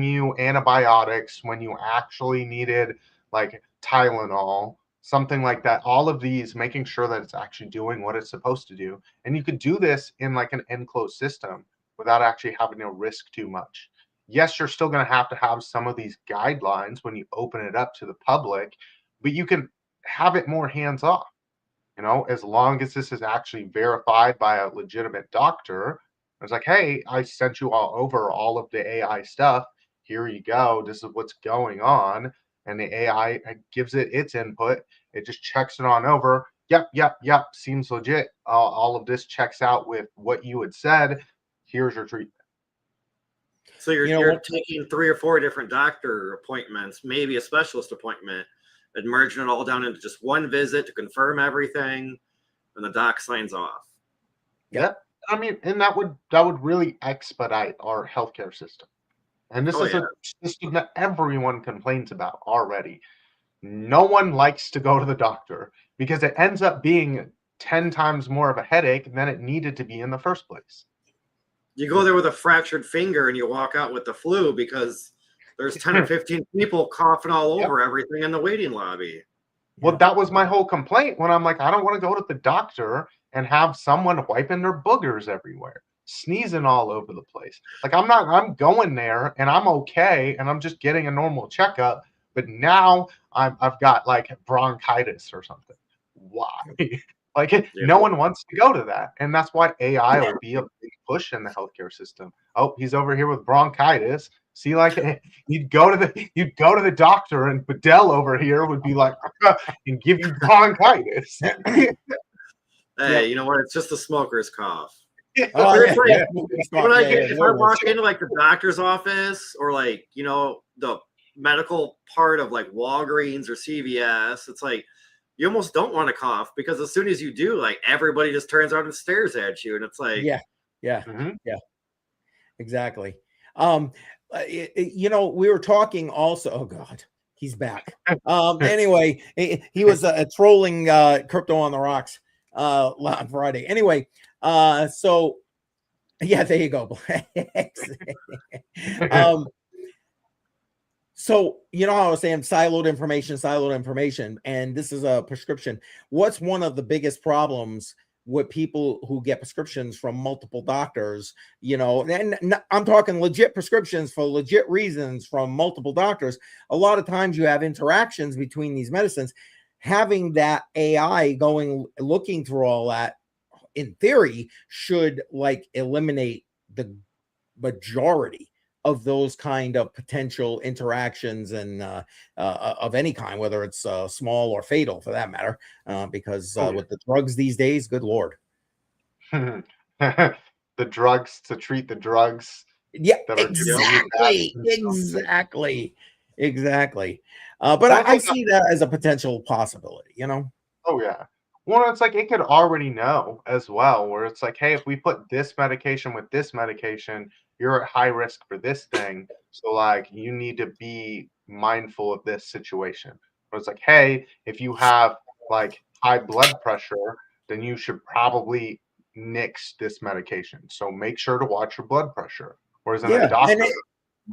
you antibiotics when you actually needed like Tylenol, something like that. All of these, making sure that it's actually doing what it's supposed to do. And you could do this in like an enclosed system without actually having to risk too much. Yes, you're still going to have some of these guidelines when you open it up to the public, but you can have it more hands-off. As long as this is actually verified by a legitimate doctor. It's like, hey, I sent you over all of the AI stuff. Here you go. This is what's going on. And the AI gives it its input. It just checks it on over. Yep. Seems legit. All of this checks out with what you had said. Here's your treatment. So you're taking 3 or 4 different doctor appointments, maybe a specialist appointment, and merging it all down into just one visit to confirm everything, and the doc signs off. Yeah, I mean, and that would really expedite our healthcare system. And this is a system that everyone complains about already. No one likes to go to the doctor because it ends up being 10 times more of a headache than it needed to be in the first place. You go there with a fractured finger and you walk out with the flu because there's 10 or 15 people coughing all over everything in the waiting lobby. Well, that was my whole complaint when I'm like, I don't want to go to the doctor and have someone wiping their boogers everywhere, sneezing all over the place. Like, I'm going there and I'm okay and I'm just getting a normal checkup, but now I've got like bronchitis or something. Why? Like no one wants to go to that. And that's why AI will be a big push in the healthcare system. Oh, he's over here with bronchitis. See, like you'd go to the doctor, and Badel over here would be like and give you bronchitis. Hey, you know what? It's just a smoker's cough. Oh, It's yeah, like, yeah. if I walk into like the doctor's office or like, you know, the medical part of like Walgreens or CVS, it's like you almost don't want to cough because as soon as you do, like everybody just turns around and stares at you, and it's like, yeah, exactly. You know, we were talking also. Oh God, he's back. Anyway, he was trolling Crypto on the Rocks on Friday. Anyway, so yeah, there you go. So, you know how I was saying siloed information, and this is a prescription. What's one of the biggest problems with people who get prescriptions from multiple doctors, you know, and I'm talking legit prescriptions for legit reasons from multiple doctors. A lot of times you have interactions between these medicines. Having that AI looking through all that, in theory, should like eliminate the majority of those kind of potential interactions and of any kind, whether it's small or fatal for that matter, because with the drugs these days, good Lord. The drugs to treat the drugs. Yeah, exactly. But I see that as a potential possibility, you know? Oh, yeah. Well, it's like it could already know as well, where it's like, hey, if we put this medication with this medication, you're at high risk for this thing. So, like, you need to be mindful of this situation. Where it's like, hey, if you have like high blood pressure, then you should probably nix this medication. So make sure to watch your blood pressure. Whereas in a doctor,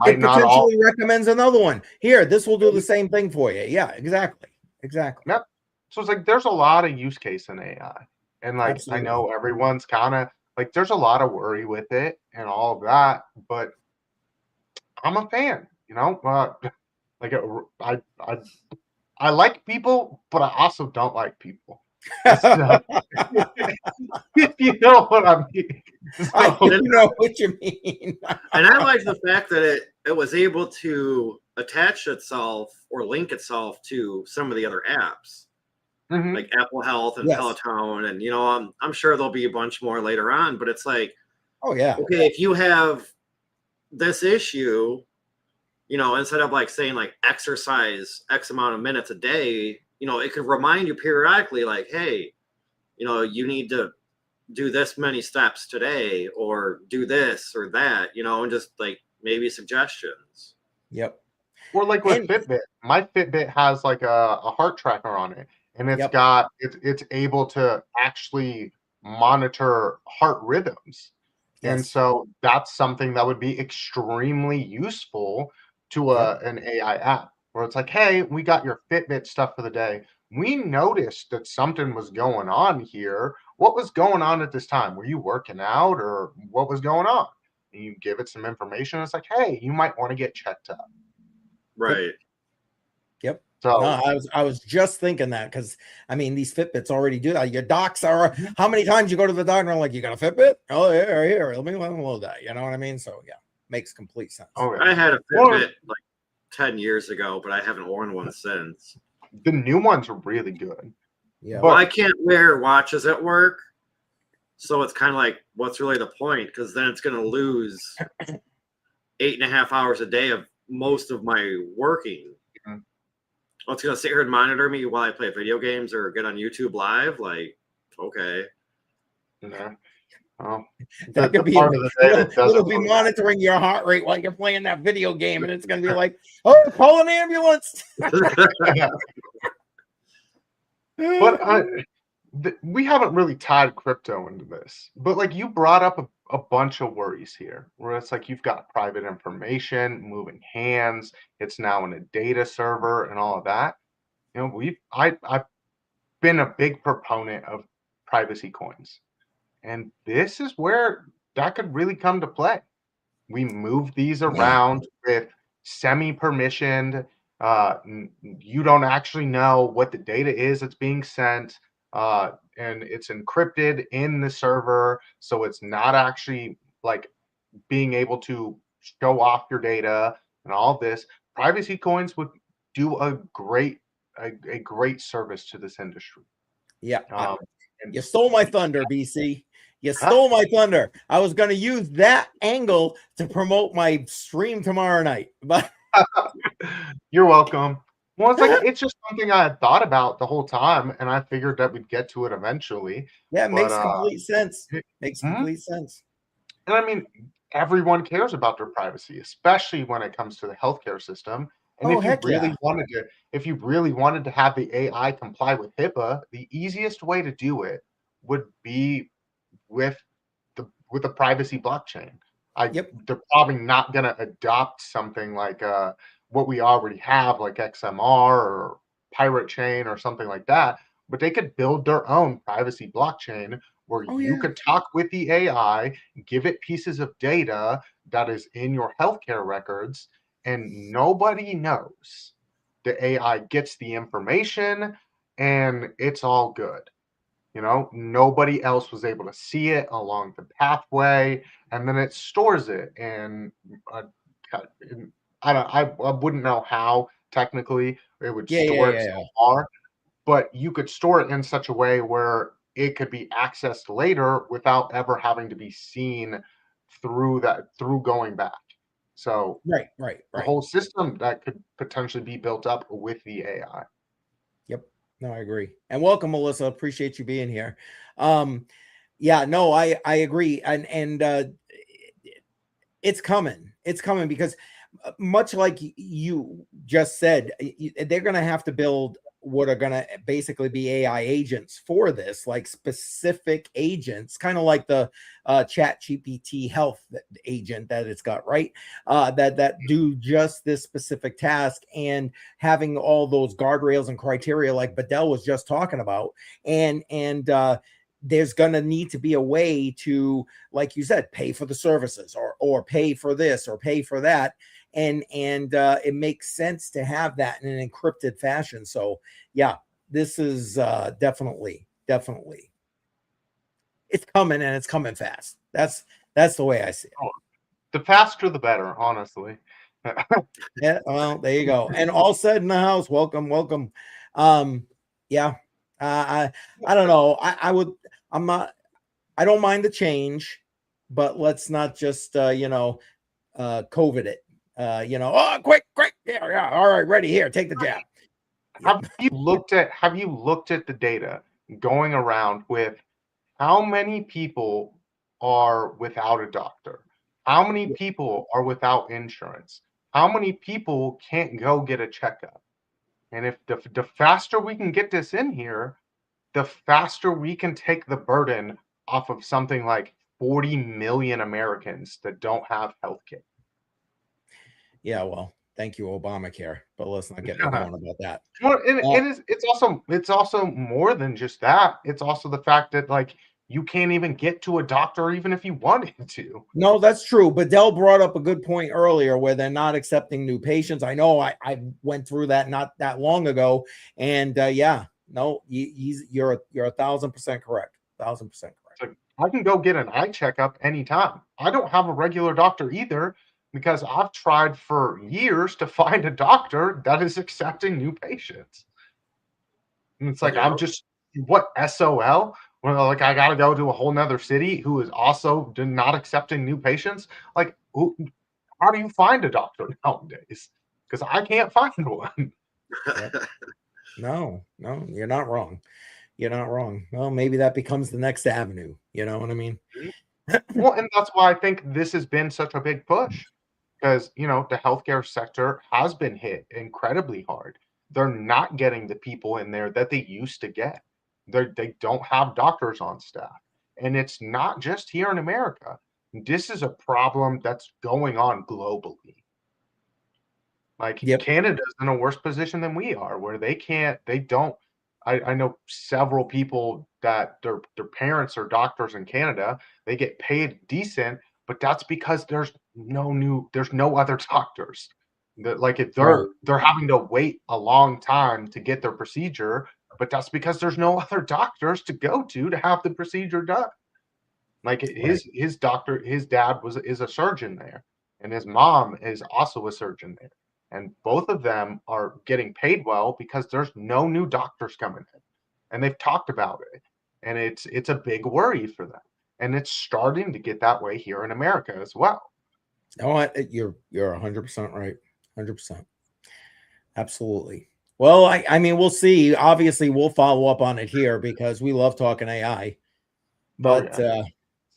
it potentially recommends another one. Here, this will do the same thing for you. Yeah, exactly. Yep. So it's like there's a lot of use case in AI. And like I know everyone's kind of like there's a lot of worry with it and all of that, but I'm a fan, you know. Like I like people, but I also don't like people. So, if you know what I mean. So, I know what you mean. And I like the fact that it was able to attach itself or link itself to some of the other apps. Like Apple Health and Peloton, and you know, I'm sure there'll be a bunch more later on. But it's like, oh yeah, okay, if you have this issue, you know, instead of like saying like exercise X amount of minutes a day, you know, it could remind you periodically, like, hey, you know, you need to do this many steps today, or do this or that, you know, and just like maybe suggestions. Yep. Or like with Fitbit, my Fitbit has like a heart tracker on it. And it's able to actually monitor heart rhythms. And so that's something that would be extremely useful to an AI app where it's like, hey, we got your Fitbit stuff for the day. We noticed that something was going on here. What was going on at this time? Were you working out or what was going on? And you give it some information. It's like, hey, you might want to get checked up. Right. Yep. So no, I was just thinking that because I mean these Fitbits already do that. Your docs are how many times you go to the doctor and like, you got a Fitbit? Oh yeah, here, let me load that. You know what I mean? So yeah, makes complete sense. Oh, yeah. I had a Fitbit like 10 years ago, but I haven't worn one since. The new ones are really good. Yeah. Well, I can't wear watches at work, so it's kind of like, what's really the point? Because then it's going to lose 8.5 hours a day of most of my working. It's going to sit here and monitor me while I play video games or get on YouTube live. Like, okay. Yeah. Well, that could be it'll be monitoring your heart rate while you're playing that video game, and it's going to be like, oh, call an ambulance. But we haven't really tied crypto into this. But like you brought up a bunch of worries here, where it's like you've got private information moving hands. It's now in a data server and all of that. You know, I've been a big proponent of privacy coins, and this is where that could really come to play. We move these around with semi-permissioned. You don't actually know what the data is that's being sent. and it's encrypted in the server, so it's not actually like being able to show off your data and all this. Privacy coins would do a great service to this industry. Yeah. And You stole my thunder, BC. You stole my thunder. I was going to use that angle to promote my stream tomorrow night, but you're welcome. Well, it's just something I had thought about the whole time, and I figured that we'd get to it eventually. Yeah, it makes complete sense. Makes Mhm. complete sense. And I mean, everyone cares about their privacy, especially when it comes to the healthcare system. And Oh, if you heck really yeah. wanted to have the AI comply with HIPAA, the easiest way to do it would be with the privacy blockchain. Yep. They're probably not going to adopt something like what we already have, like XMR or Pirate Chain or something like that. But they could build their own privacy blockchain where Oh, you yeah. could talk with the AI, give it pieces of data that is in your healthcare records, and nobody knows. The AI gets the information, and it's all good. You know, nobody else was able to see it along the pathway, and then it stores it. And I wouldn't know how technically it would store it so far, but you could store it in such a way where it could be accessed later without ever having to be seen through going back. So Right. the whole system that could potentially be built up with the AI. Yep. No, I agree. And welcome, Melissa. Appreciate you being here. Yeah, no, I agree. And it's coming. It's coming because much like you just said, they're going to have to build what are going to basically be AI agents for this, like specific agents, kind of like the Chat GPT health agent that it's got, right? That do just this specific task, and having all those guardrails and criteria like Badel was just talking about. And there's going to need to be a way to, like you said, pay for the services or pay for this or pay for that. And it makes sense to have that in an encrypted fashion. So yeah, this is definitely it's coming, and it's coming fast. That's the way I see it. Oh, the faster the better, honestly. Yeah, well, there you go. And all said in the house, welcome. Yeah, I don't know. I don't mind the change, but let's not just COVID it. Oh, quick, yeah, all right, ready, here, take the jab. Have you looked at the data going around with how many people are without a doctor? How many people are without insurance? How many people can't go get a checkup? And if the faster we can get this in here, the faster we can take the burden off of something like 40 million Americans that don't have health care. Yeah, well, thank you, Obamacare, but let's not get me going about that. Well, it's also more than just that. It's also the fact that like you can't even get to a doctor even if you wanted to. No, that's true. But Dell brought up a good point earlier where they're not accepting new patients. I know I went through that not that long ago, and yeah, no, you're 1,000% correct. 1,000% correct. So I can go get an eye checkup anytime. I don't have a regular doctor either, because I've tried for years to find a doctor that is accepting new patients. And it's like, I'm just, what, SOL? Well, like I got to go to a whole nother city who is also not accepting new patients. Like, how do you find a doctor nowadays? Because I can't find one. No, you're not wrong. You're not wrong. Well, maybe that becomes the next avenue. You know what I mean? Well, and that's why I think this has been such a big push. Because, the healthcare sector has been hit incredibly hard. They're not getting the people in there that they used to get. They don't have doctors on staff. And it's not just here in America. This is a problem that's going on globally. Like Canada's in a worse position than we are, where I know several people that their parents are doctors in Canada. They get paid decent, but that's because there's no other doctors. Like if they're having to wait a long time to get their procedure, but that's because there's no other doctors to go to have the procedure done. Like his doctor, his dad is a surgeon there, and his mom is also a surgeon there. And both of them are getting paid well because there's no new doctors coming in. And they've talked about it. And it's a big worry for them. And it's starting to get that way here in America as well. No, you're 100% right. 100%. Absolutely. Well, I mean, we'll see. Obviously, we'll follow up on it here because we love talking AI. But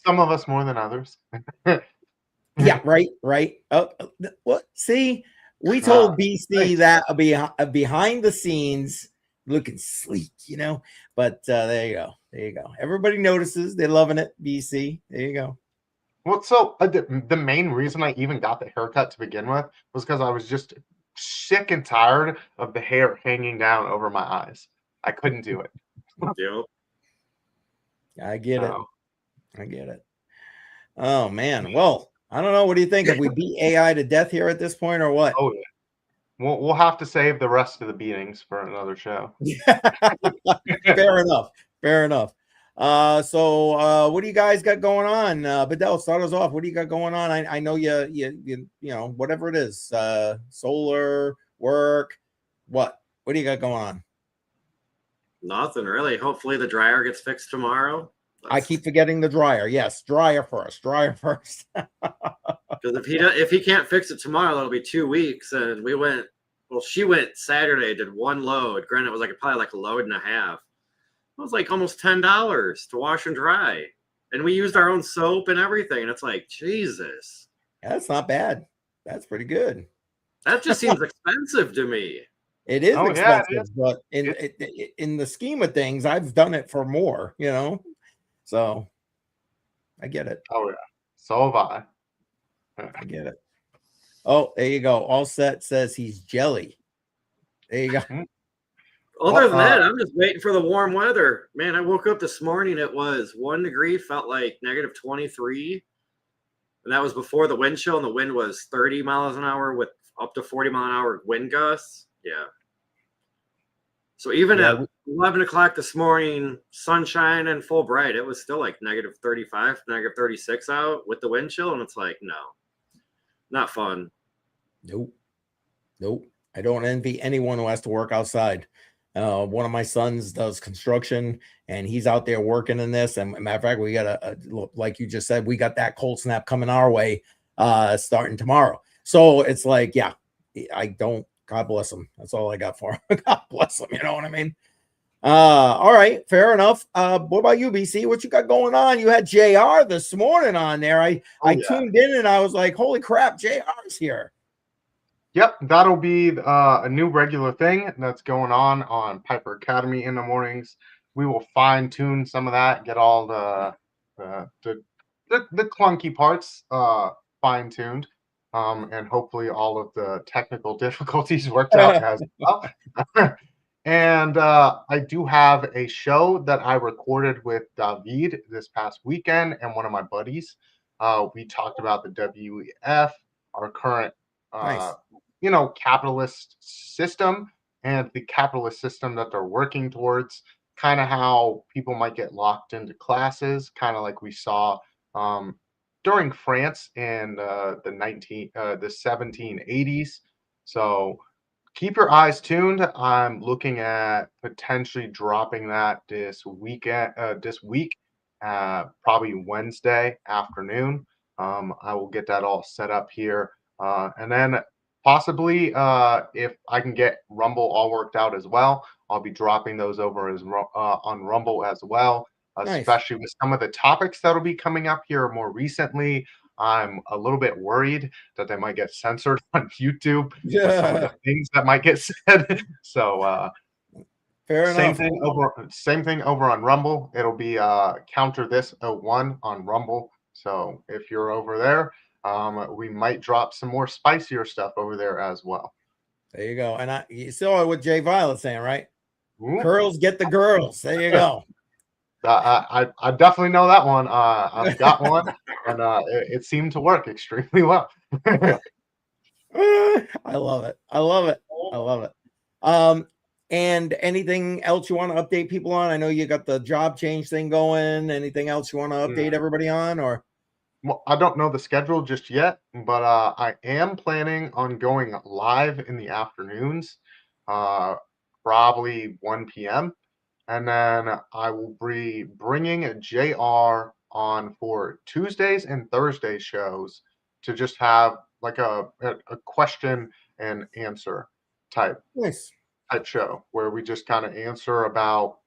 some of us more than others. Yeah, right. What? See, we told BC that behind the scenes, looking sleek, But there you go. Everybody notices. They're loving it. BC. There you go. Well, so the main reason I even got the haircut to begin with was because I was just sick and tired of the hair hanging down over my eyes. I couldn't do it. Yep. I get it. Oh man. Well, I don't know. What do you think? Have we beat AI to death here at this point, or what? Oh yeah. We'll have to save the rest of the beatings for another show. Fair enough. So what do you guys got going on? Badel, start us off. What do you got going on? I know you whatever it is, solar work. What do you got going on? Nothing really. Hopefully the dryer gets fixed tomorrow. I keep forgetting the dryer. Yes, dryer first. Because if he can't fix it tomorrow, that'll be 2 weeks. And she went Saturday, did one load. Granted, it was probably a load and a half. It was almost $10 to wash and dry. And we used our own soap and everything. And it's Jesus. That's not bad. That's pretty good. That just seems expensive to me. It is expensive, but in the scheme of things, I've done it for more, So I get it. Oh yeah. So have I. I get it. Oh, there you go. All Set says he's jelly. There you go. Other than that, I'm just waiting for the warm weather. Man, I woke up this morning. It was 1 degree, felt like negative 23. And that was before the wind chill, and the wind was 30 miles an hour with up to 40 mile an hour wind gusts. Yeah. So even at 11 o'clock this morning, sunshine and full bright, it was still negative 35, negative 36 out with the wind chill. And it's no, not fun. Nope. I don't envy anyone who has to work outside. One of my sons does construction, and he's out there working in this. And matter of fact, we got like you just said, we got that cold snap coming our way starting tomorrow. So it's I don't. God bless him. That's all I got for him. God bless him. You know what I mean? All right, fair enough. What about you, BC? What you got going on? You had JR this morning on there. I tuned in and I was like, holy crap, JR's here. Yep, that'll be a new regular thing that's going on Piper Academy in the mornings. We will fine tune some of that, get all the clunky parts fine tuned, and hopefully all of the technical difficulties worked out as well. And I do have a show that I recorded with David this past weekend and one of my buddies. We talked about the WEF, our current Nice. Capitalist system and the capitalist system that they're working towards, kind of how people might get locked into classes, kind of like we saw during France in the 1780s. So keep your eyes tuned. I'm looking at potentially dropping that this week, probably Wednesday afternoon. I will get that all set up here. And then possibly if I can get Rumble all worked out as well, I'll be dropping those over on Rumble as well, especially with some of the topics that'll be coming up here more recently. I'm a little bit worried that they might get censored on YouTube. Some of the things that might get said. So fair enough. Same thing over on Rumble. It'll be Counter This 01 on Rumble. So if you're over there, we might drop some more spicier stuff over there as well. There you go. And you saw what Jay Violet saying, right? Ooh. Girls get the girls. There you go. I definitely know that one. I've got one, and it seemed to work extremely well. I love it. And anything else you want to update people on? I know you got the job change thing going. Anything else you want to update everybody on, or? Well, I don't know the schedule just yet, but I am planning on going live in the afternoons, probably 1 p.m. And then I will be bringing JR on for Tuesdays and Thursday shows to just have like a question and answer type show where we just kind of answer about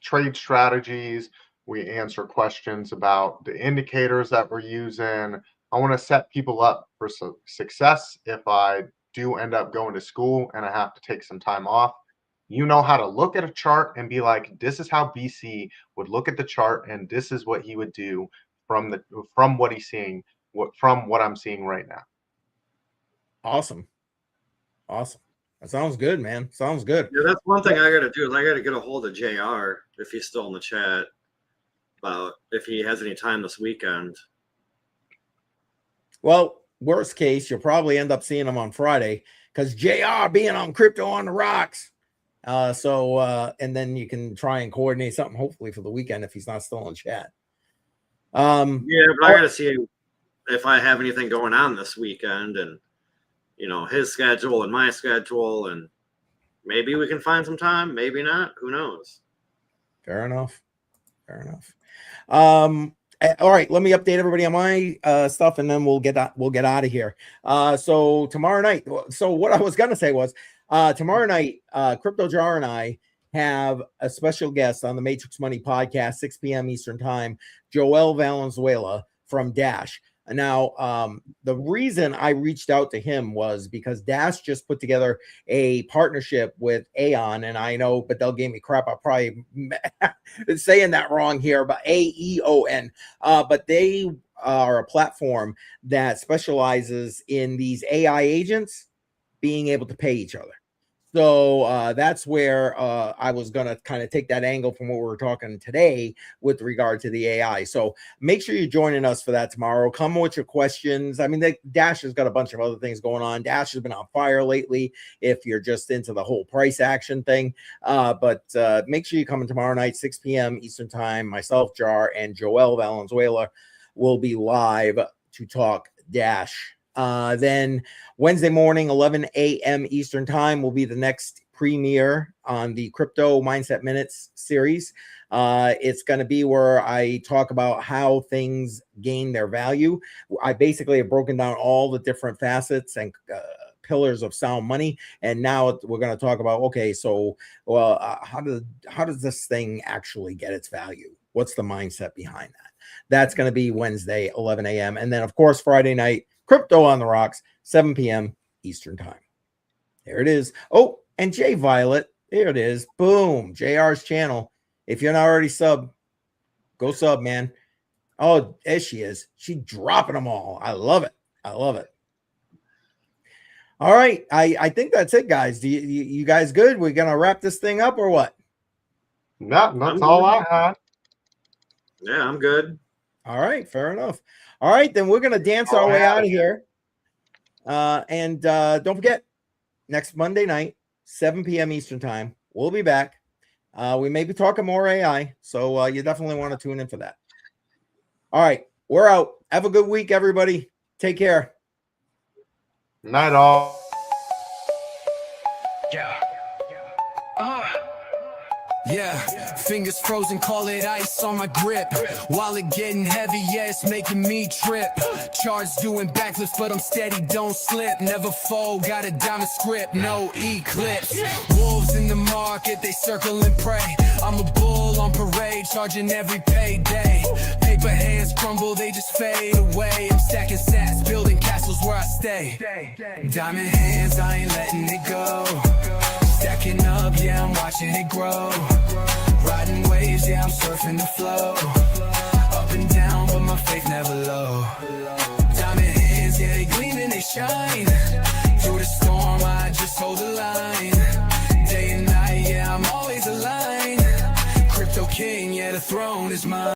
trade strategies. We answer questions about the indicators that we're using. I want to set people up for success if I do end up going to school and I have to take some time off. You know how to look at a chart and be like, this is how BC would look at the chart, and this is what he would do from what he's seeing, from what I'm seeing right now. Awesome. That sounds good, man. Sounds good. Yeah, that's one thing I got to do is I got to get a hold of JR if he's still in the chat about if he has any time this weekend. Well, worst case, you'll probably end up seeing him on Friday because JR being on Crypto on the Rocks. And then you can try and coordinate something hopefully for the weekend if he's not still in chat. Yeah, but I got to see if I have anything going on this weekend and, you know, his schedule and my schedule, and maybe we can find some time, maybe not, who knows? Fair enough. All right, let me update everybody on my stuff, and then we'll get out of here. So tomorrow night, so what I was gonna say was tomorrow night, Crypto Jar and I have a special guest on the Matrix Money podcast, 6 p.m. Eastern time, Joel Valenzuela from Dash. Now, the reason I reached out to him was because Dash just put together a partnership with Aeon, and I know Badel gave me crap. I'm probably saying that wrong here, but AEON. But they are a platform that specializes in these AI agents being able to pay each other. So that's where I was going to kind of take that angle from what we're talking today with regard to the AI. So make sure you're joining us for that tomorrow. Come with your questions. I mean, Dash has got a bunch of other things going on. Dash has been on fire lately if you're just into the whole price action thing. But make sure you come in tomorrow night, 6 p.m. Eastern time. Myself, Jar, and Joel Valenzuela will be live to talk Dash. Then Wednesday morning, 11 a.m. Eastern time will be the next premiere on the Crypto Mindset Minutes series. It's going to be where I talk about how things gain their value. I basically have broken down all the different facets and pillars of sound money, and now we're going to talk about, okay, so how does this thing actually get its value? What's the mindset behind that? That's going to be Wednesday, 11 a.m. And then, of course, Friday night, Crypto on the Rocks, 7 p.m. Eastern time. There it is. Oh, and Jay Violet, there it is. Boom, JR's channel. If you're not already sub, go sub, man. Oh, there she is. She's dropping them all. I love it. All right, I think that's it, guys. You guys good? We're gonna wrap this thing up or what? No, that's all I had. Yeah, I'm good. All right, fair enough. All right, then we're going to dance our way out of here. And don't forget, next Monday night, 7 p.m. Eastern time, we'll be back. We may be talking more AI, so you definitely want to tune in for that. All right, we're out. Have a good week, everybody. Take care. Night all. Yeah, fingers frozen, call it ice on my grip. Wallet getting heavy, yeah, it's making me trip. Charge doing backflips, but I'm steady, don't slip. Never fold, got a diamond script, no eclipse. Wolves in the market, they circle and pray. I'm a bull on parade, charging every payday. Paper hands crumble, they just fade away. I'm stacking sats, building castles where I stay. Diamond hands, I ain't letting it go. Stacking up, yeah, I'm watching it grow. Riding waves, yeah, I'm surfing the flow. Up and down, but my faith never low. Diamond hands, yeah, they gleam and they shine. Through the storm, I just hold the line. Day and night, yeah, I'm always aligned. Crypto king, yeah, the throne is mine.